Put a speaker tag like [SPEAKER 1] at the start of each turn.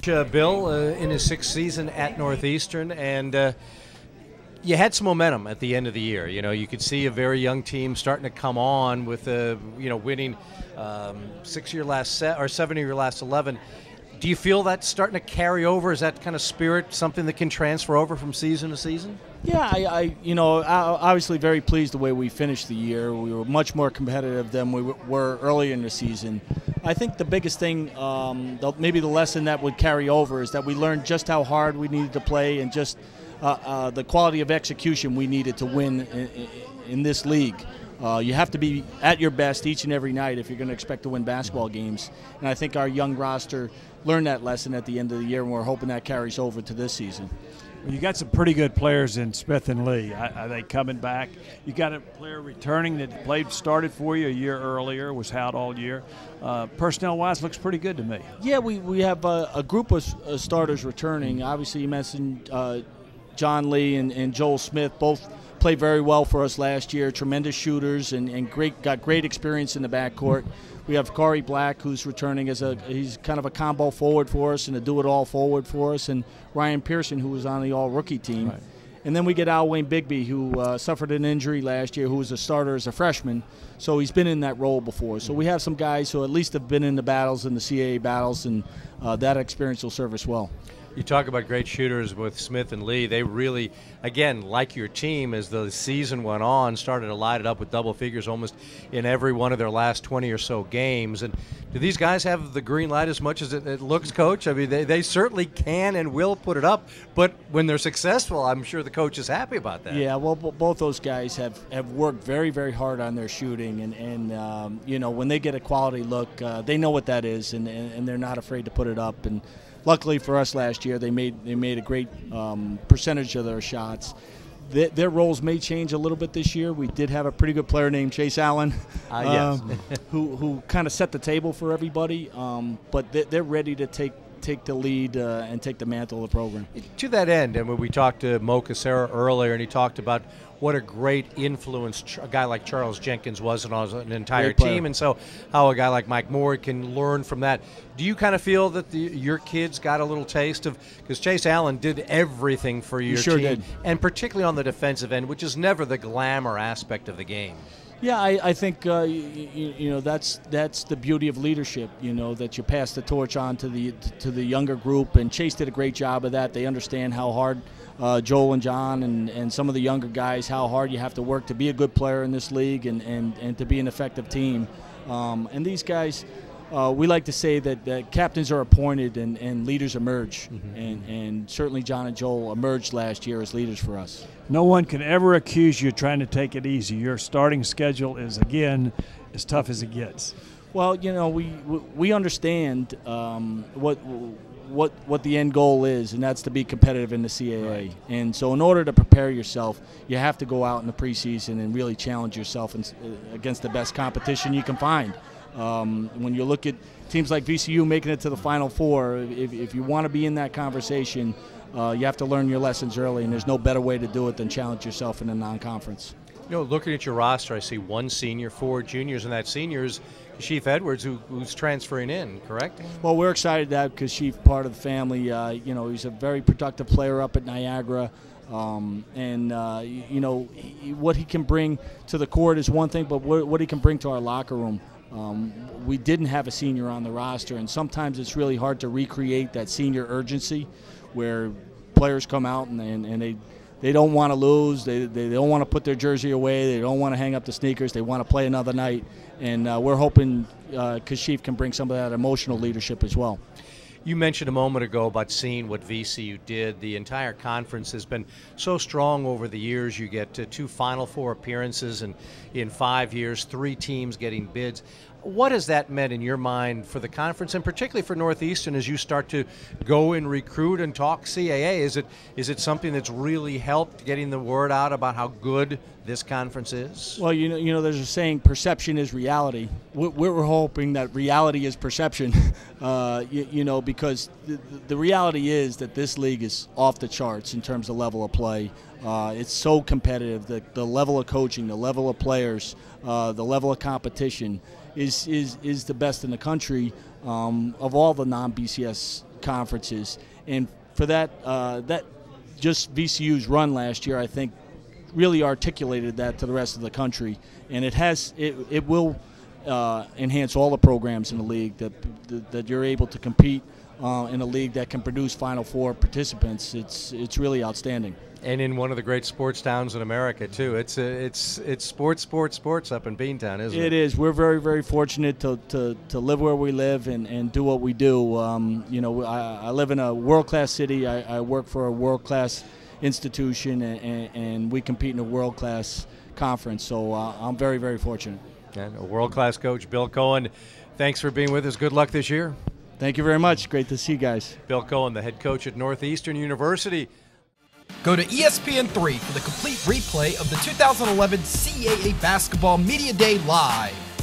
[SPEAKER 1] Bill in his sixth season at Northeastern, and you had some momentum at the end of the year. You know, you could see a very young team starting to come on with winning 6 of your last 7 of your last 11. Do you feel that's starting to carry over? Is that kind of spirit something that can transfer over from season to season?
[SPEAKER 2] Yeah, I obviously very pleased the way we finished the year. We were much more competitive than we were early in the season. I think the biggest thing, maybe the lesson that would carry over, is that we learned just how hard we needed to play and just the quality of execution we needed to win in this league. You have to be at your best each and every night if you're going to expect to win basketball games. And I think our young roster learned that lesson at the end of the year, and we're hoping that carries over to this season.
[SPEAKER 3] Well, you got some pretty good players in Smith and Lee. Are they coming back? You got a player returning that started for you a year earlier, was out all year. Personnel-wise, looks pretty good to me. Yeah, we have a group of starters returning. Obviously, you mentioned John Lee and Joel Smith, both played very well for us last year. Tremendous shooters and got great experience in the backcourt. We have Corey Black, who's returning he's kind of a combo forward for us and a do-it-all forward for us, and Ryan Pearson, who was on the all-rookie team. Right. And then we get Al Wayne Bigby, who suffered an injury last year, who was a starter as a freshman, so he's been in that role before. So we have some guys who at least have been in the battles, in the CAA battles, and that experience will serve us well.
[SPEAKER 1] You talk about great shooters with Smith and Lee. They really, again, like your team, as the season went on, started to light it up with double figures almost in every one of their last 20 or so games. And do these guys have the green light as much as it looks, Coach? I mean, they certainly can and will put it up. But when they're successful, I'm sure the coach is happy about that.
[SPEAKER 2] Yeah, well, both those guys have worked very, very hard on their shooting. And when they get a quality look, they know what that is, and they're not afraid to put it up. And luckily for us last year, they made a great percentage of their shots. Their roles may change a little bit this year. We did have a pretty good player named Chase Allen,
[SPEAKER 1] yes.
[SPEAKER 2] who kind of set the table for everybody. But they're ready to take the lead and take the mantle of the program.
[SPEAKER 1] To that end, and when we talked to Mo Cassera earlier, and he talked about what a great influence a guy like Charles Jenkins was on an entire team, and so how a guy like Mike Moore can learn from that. Do you kind of feel that your kids got a little taste of, because Chase Allen did everything for your
[SPEAKER 2] team,
[SPEAKER 1] did. And particularly on the defensive end, which is never the glamour aspect of the game.
[SPEAKER 2] Yeah, I think that's the beauty of leadership. That you pass the torch on to the younger group, and Chase did a great job of that. They understand how hard Joel and John and some of the younger guys, how hard you have to work to be a good player in this league and to be an effective team. And these guys, we like to say that captains are appointed and leaders emerge. Mm-hmm. And certainly John and Joel emerged last year as leaders for us.
[SPEAKER 3] No one can ever accuse you of trying to take it easy. Your starting schedule is, again, as tough as it gets.
[SPEAKER 2] Well, we understand what the end goal is, and that's to be competitive in the CAA. Right. And so in order to prepare yourself, you have to go out in the preseason and really challenge yourself against the best competition you can find. When you look at teams like VCU making it to the Final Four, if you want to be in that conversation, you have to learn your lessons early, and there's no better way to do it than challenge yourself in a non-conference.
[SPEAKER 1] Looking at your roster, I see one senior, 4 juniors, and that senior is Chief Edwards, who's transferring in, correct?
[SPEAKER 2] Well, we're excited to have Chief part of the family. He's a very productive player up at Niagara. What he can bring to the court is one thing, but what he can bring to our locker room. We didn't have a senior on the roster, and sometimes it's really hard to recreate that senior urgency where players come out and they don't want to lose, they don't want to put their jersey away, they don't want to hang up the sneakers, they want to play another night. And we're hoping Kashif can bring some of that emotional leadership as well.
[SPEAKER 1] You mentioned a moment ago about seeing what VCU did. The entire conference has been so strong over the years. You get 2 Final Four appearances in 5 years, 3 teams getting bids. What has that meant in your mind for the conference, and particularly for Northeastern as you start to go and recruit and talk CAA? Is it something that's really helped getting the word out about how good this conference is?
[SPEAKER 2] Well, there's a saying, perception is reality. We're hoping that reality is perception, because the reality is that this league is off the charts in terms of level of play. It's so competitive. The level of coaching, the level of players, the level of competition is the best in the country of all the non-BCS conferences. And for that, just VCU's run last year, I think, really articulated that to the rest of the country. And it will enhance all the programs in the league, that you're able to compete in a league that can produce Final Four participants. It's really outstanding.
[SPEAKER 1] And in one of the great sports towns in America too. It's sports up in Beantown, isn't it?
[SPEAKER 2] It is. We're very, very fortunate to live where we live and do what we do. I live in a world-class city. I work for a world-class institution, and we compete in a world-class conference. So I'm very, very fortunate.
[SPEAKER 1] And a world-class coach, Bill Coen. Thanks for being with us. Good luck this year.
[SPEAKER 2] Thank you very much. Great to see you guys.
[SPEAKER 1] Bill Coen, the head coach at Northeastern University.
[SPEAKER 4] Go to ESPN3 for the complete replay of the 2011 CAA Basketball Media Day Live.